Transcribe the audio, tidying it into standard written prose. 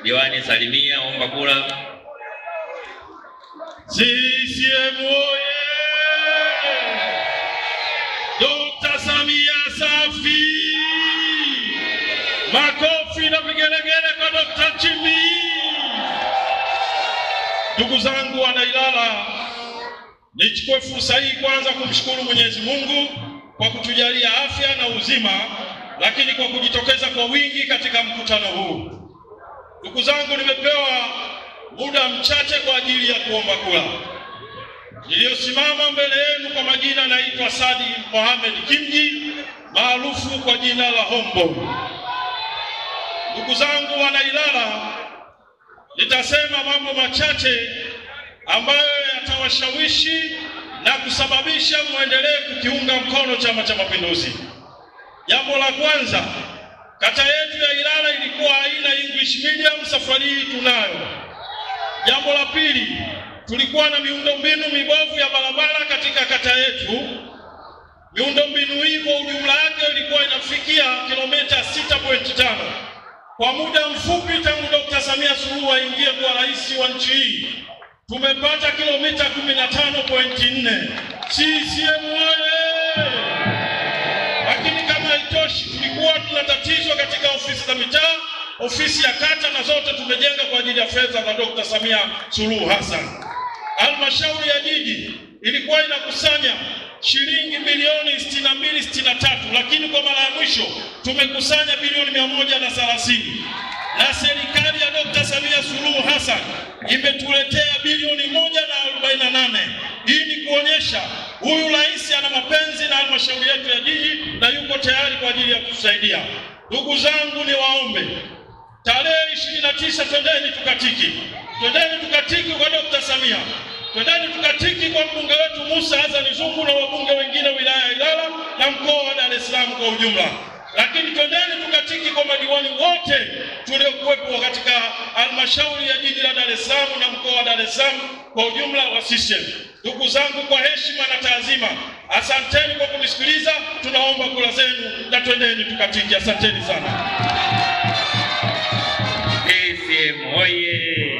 Diwani salimia, omba kura. CCM oye! Dr. Samia safi! Makofi na vigelegele kwa Dr. Nchimbi. Ndugu zangu wana Ilala, nichukue fursa hii kwanza kumshukuru Mwenyezi Mungu kwa kutujalia afya na uzima, lakini kwa kujitokeza kwa wingi katika mkutano huu. Ndugu zangu, nimepewa muda mchache kwa ajili ya kuomba kura. Niliyosimama mbele yenu kwa majina naitwa Sadi Mohamed Kimji, maarufu kwa jina la Hombo. Ndugu zangu wana Ilala, nitasema mambo machache ambayo yatawashawishi na kusababisha muendelee kukiunga mkono Chama cha Mapinduzi. Jambo la kwanza, kata yetu ya Ilala ilikuwa haina English medium, safari hii tunayo. Jambo la pili, tulikuwa na miundombinu mibovu ya barabara katika kata yetu. Miundombinu hii kwa ujumla yake ilikuwa inafikia kilomita 6.5. Kwa muda mfupi tangu Dr. Samia Suluhu aingie kwa rais wa nchi hii, tumepata kilomita 15.4. CCM oye! Lakini kama haitoshi, tulikuwa tuna tatizo katika ofisi za mitaa, ofisi ya kata, na zote tumejenga kwa ajili ya fedha za Dr. Samia Suluhu Hassan. Halmashauri ya jiji ilikuwa inakusanya shilingi bilioni 62-63, lakini kwa mara ya mwisho tumekusanya bilioni 130. Na serikali ya Dr. Samia Suluhu Hassan imetuletea bilioni 148. Hii ni kuonyesha huyu rais ana mapenzi na halmashauri yetu ya jiji na yuko tayari kwa ajili ya kutusaidia. Ndugu zangu, ni waombe tarehe 29 twendeni tukatiki. Twendeni tukatiki kwa Dr. Samia. Twendeni tukatiki kwa mbunge wetu Musa Hassan Zungu na wabunge wengine wilaya ya Ilala na mkoa wa Dar es Salaam kwa ujumla. Lakini twendeni tukatiki kwa madiwani wote tuliokuwepo katika halmashauri ya jiji la Dar es Salaam na mkoa wa Dar es Salaam kwa ujumla wa CCM. Ndugu zangu, kwa heshima na taazima, asanteni kwa kunisikiliza. Tunaomba kura zenu na twendeni tukatiki. Asanteni sana. CCM oye!